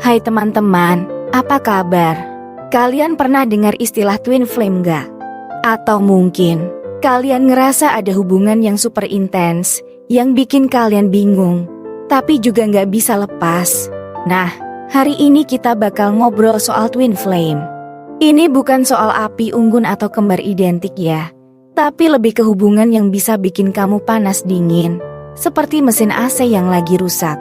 Hai teman-teman, apa kabar? Kalian pernah dengar istilah twin flame gak? Atau mungkin kalian ngerasa ada hubungan yang super intens, yang bikin kalian bingung, tapi juga gak bisa lepas. Nah, hari ini kita bakal ngobrol soal twin flame. Ini bukan soal api unggun atau kembar identik ya, tapi lebih ke hubungan yang bisa bikin kamu panas dingin, seperti mesin AC yang lagi rusak.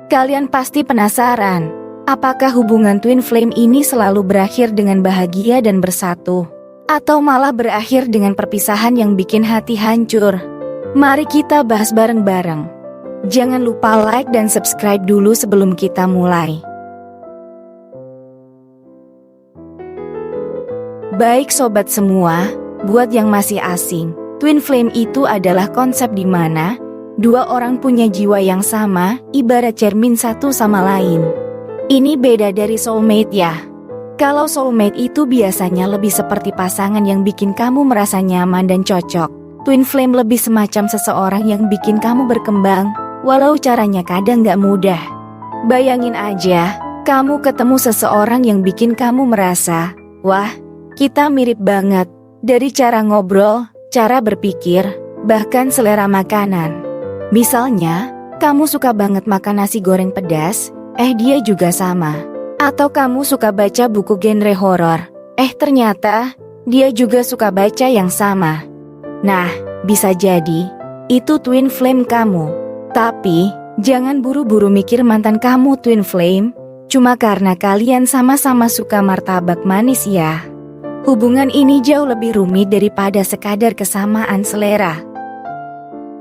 Kalian pasti penasaran, apakah hubungan twin flame ini selalu berakhir dengan bahagia dan bersatu? Atau malah berakhir dengan perpisahan yang bikin hati hancur? Mari kita bahas bareng-bareng. Jangan lupa like dan subscribe dulu sebelum kita mulai. Baik sobat semua, buat yang masih asing, twin flame itu adalah konsep di mana dua orang punya jiwa yang sama, ibarat cermin satu sama lain. Ini beda dari soulmate ya. Kalau soulmate itu biasanya lebih seperti pasangan yang bikin kamu merasa nyaman dan cocok. Twin flame lebih semacam seseorang yang bikin kamu berkembang, walau caranya kadang gak mudah. Bayangin aja, kamu ketemu seseorang yang bikin kamu merasa, wah, kita mirip banget. Dari cara ngobrol, cara berpikir, bahkan selera makanan. Misalnya, kamu suka banget makan nasi goreng pedas, dia juga sama. Atau kamu suka baca buku genre horor, ternyata dia juga suka baca yang sama. Nah, bisa jadi itu twin flame kamu. Tapi, jangan buru-buru mikir mantan kamu twin flame, cuma karena kalian sama-sama suka martabak manis ya. Hubungan ini jauh lebih rumit daripada sekadar kesamaan selera.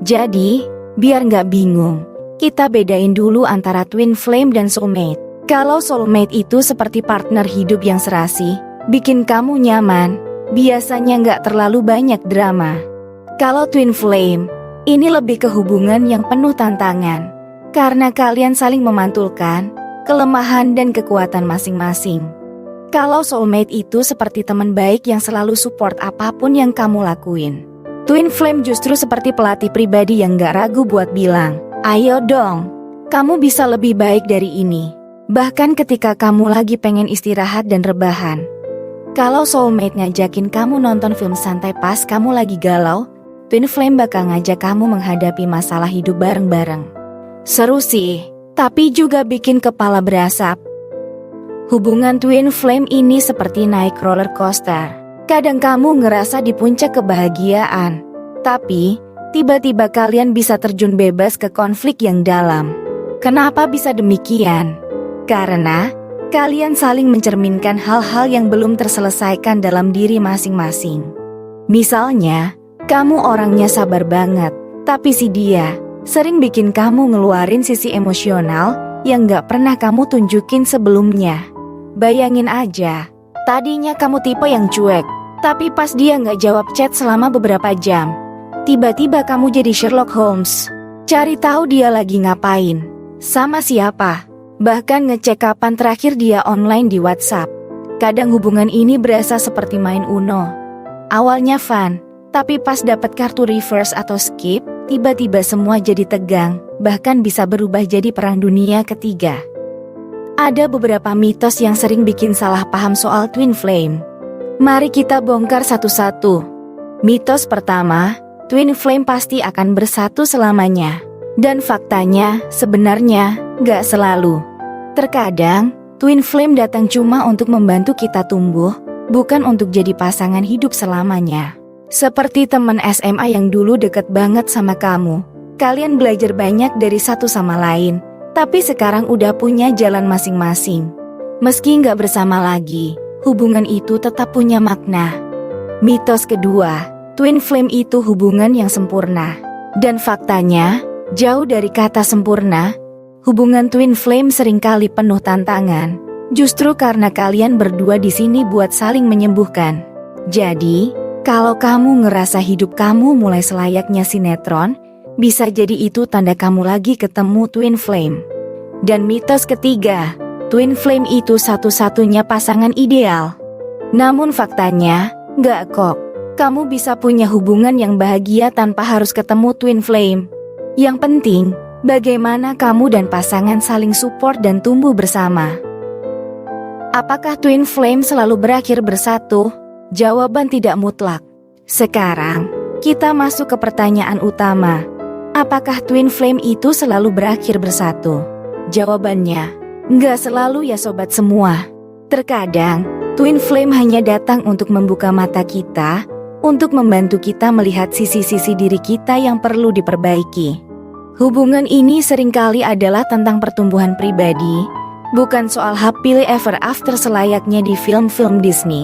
Jadi, biar nggak bingung, kita bedain dulu antara twin flame dan soulmate. Kalau soulmate itu seperti partner hidup yang serasi, bikin kamu nyaman, biasanya nggak terlalu banyak drama. Kalau twin flame, ini lebih ke hubungan yang penuh tantangan, karena kalian saling memantulkan kelemahan dan kekuatan masing-masing. Kalau soulmate itu seperti teman baik yang selalu support apapun yang kamu lakuin. Twin flame justru seperti pelatih pribadi yang gak ragu buat bilang, ayo dong, kamu bisa lebih baik dari ini. Bahkan ketika kamu lagi pengen istirahat dan rebahan. Kalau soulmate ngajakin kamu nonton film santai pas kamu lagi galau, twin flame bakal ngajak kamu menghadapi masalah hidup bareng-bareng. Seru sih, tapi juga bikin kepala berasap. Hubungan twin flame ini seperti naik roller coaster. Kadang kamu ngerasa di puncak kebahagiaan, tapi tiba-tiba kalian bisa terjun bebas ke konflik yang dalam. Kenapa bisa demikian? Karena kalian saling mencerminkan hal-hal yang belum terselesaikan dalam diri masing-masing. Misalnya, kamu orangnya sabar banget, tapi si dia sering bikin kamu ngeluarin sisi emosional yang gak pernah kamu tunjukin sebelumnya. Bayangin aja, tadinya kamu tipe yang cuek, tapi pas dia nggak jawab chat selama beberapa jam, tiba-tiba kamu jadi Sherlock Holmes. Cari tahu dia lagi ngapain, sama siapa, bahkan ngecek kapan terakhir dia online di WhatsApp. Kadang hubungan ini berasa seperti main Uno. Awalnya fun, tapi pas dapat kartu reverse atau skip, tiba-tiba semua jadi tegang, bahkan bisa berubah jadi perang dunia ketiga. Ada beberapa mitos yang sering bikin salah paham soal twin flame. Mari kita bongkar satu-satu. Mitos pertama, twin flame pasti akan bersatu selamanya. Dan faktanya, sebenarnya, gak selalu. Terkadang, twin flame datang cuma untuk membantu kita tumbuh, bukan untuk jadi pasangan hidup selamanya. Seperti teman SMA yang dulu deket banget sama kamu. Kalian belajar banyak dari satu sama lain, tapi sekarang udah punya jalan masing-masing. Meski nggak bersama lagi, hubungan itu tetap punya makna. Mitos kedua, twin flame itu hubungan yang sempurna. Dan faktanya, jauh dari kata sempurna, hubungan twin flame seringkali penuh tantangan. Justru karena kalian berdua di sini buat saling menyembuhkan. Jadi, kalau kamu ngerasa hidup kamu mulai selayaknya sinetron, bisa jadi itu tanda kamu lagi ketemu twin flame. Dan mitos ketiga, twin flame itu satu-satunya pasangan ideal. Namun faktanya, nggak kok. Kamu bisa punya hubungan yang bahagia tanpa harus ketemu twin flame. Yang penting, bagaimana kamu dan pasangan saling support dan tumbuh bersama. Apakah twin flame selalu berakhir bersatu? Jawaban tidak mutlak. Sekarang, kita masuk ke pertanyaan utama. Apakah twin flame itu selalu berakhir bersatu? Jawabannya, nggak selalu ya sobat semua. Terkadang, twin flame hanya datang untuk membuka mata kita, untuk membantu kita melihat sisi-sisi diri kita yang perlu diperbaiki. Hubungan ini seringkali adalah tentang pertumbuhan pribadi, bukan soal happily ever after selayaknya di film-film Disney.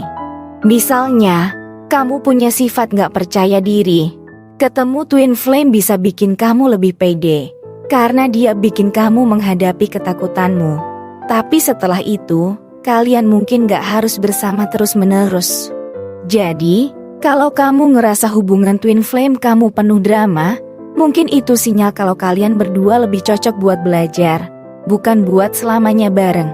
Misalnya, kamu punya sifat nggak percaya diri. Ketemu twin flame bisa bikin kamu lebih pede, karena dia bikin kamu menghadapi ketakutanmu. Tapi setelah itu, kalian mungkin nggak harus bersama terus-menerus. Jadi, kalau kamu ngerasa hubungan twin flame kamu penuh drama, mungkin itu sinyal kalau kalian berdua lebih cocok buat belajar, bukan buat selamanya bareng.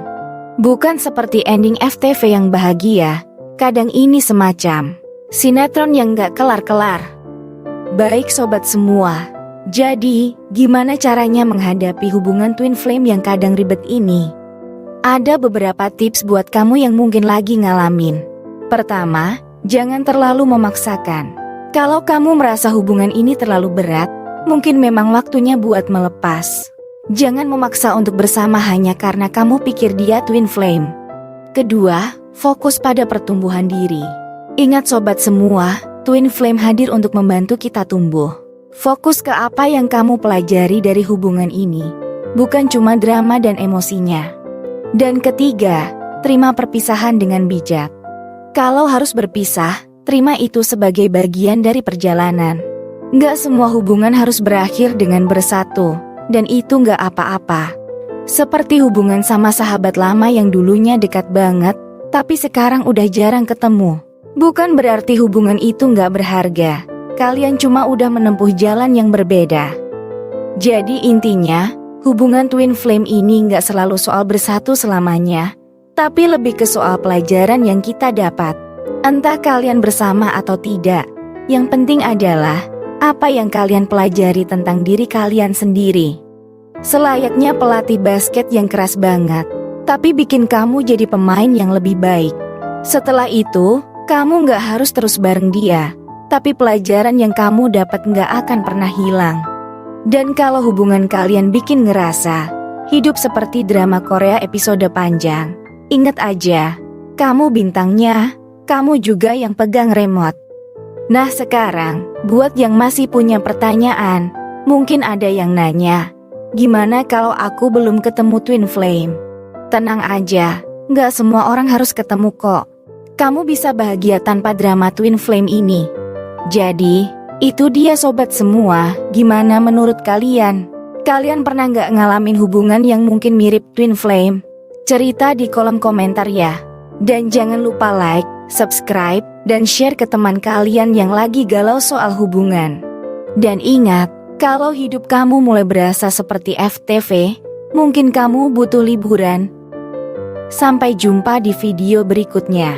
Bukan seperti ending FTV yang bahagia, kadang ini semacam sinetron yang gak kelar-kelar. Baik sobat semua, jadi gimana caranya menghadapi hubungan twin flame yang kadang ribet ini? Ada beberapa tips buat kamu yang mungkin lagi ngalamin. Pertama, jangan terlalu memaksakan. Kalau kamu merasa hubungan ini terlalu berat, mungkin memang waktunya buat melepas. Jangan memaksa untuk bersama hanya karena kamu pikir dia twin flame. Kedua, fokus pada pertumbuhan diri. Ingat sobat semua, twin flame hadir untuk membantu kita tumbuh. Fokus ke apa yang kamu pelajari dari hubungan ini, bukan cuma drama dan emosinya. Dan ketiga, terima perpisahan dengan bijak. Kalau harus berpisah, terima itu sebagai bagian dari perjalanan. Nggak semua hubungan harus berakhir dengan bersatu, dan itu nggak apa-apa. Seperti hubungan sama sahabat lama yang dulunya dekat banget, tapi sekarang udah jarang ketemu. Bukan berarti hubungan itu nggak berharga, kalian cuma udah menempuh jalan yang berbeda. Jadi intinya, hubungan twin flame ini nggak selalu soal bersatu selamanya, tapi lebih ke soal pelajaran yang kita dapat. Entah kalian bersama atau tidak, yang penting adalah apa yang kalian pelajari tentang diri kalian sendiri. Selayaknya pelatih basket yang keras banget, tapi bikin kamu jadi pemain yang lebih baik. Setelah itu, kamu nggak harus terus bareng dia, tapi pelajaran yang kamu dapat nggak akan pernah hilang. Dan kalau hubungan kalian bikin ngerasa hidup seperti drama Korea episode panjang, ingat aja, kamu bintangnya, kamu juga yang pegang remote. Nah sekarang, buat yang masih punya pertanyaan, mungkin ada yang nanya, gimana kalau aku belum ketemu twin flame? Tenang aja, nggak semua orang harus ketemu kok. Kamu bisa bahagia tanpa drama twin flame ini. Jadi, itu dia sobat semua, gimana menurut kalian? Kalian pernah nggak ngalamin hubungan yang mungkin mirip twin flame? Cerita di kolom komentar ya. Dan jangan lupa like, subscribe, dan share ke teman kalian yang lagi galau soal hubungan. Dan ingat, kalau hidup kamu mulai berasa seperti FTV, mungkin kamu butuh liburan. Sampai jumpa di video berikutnya.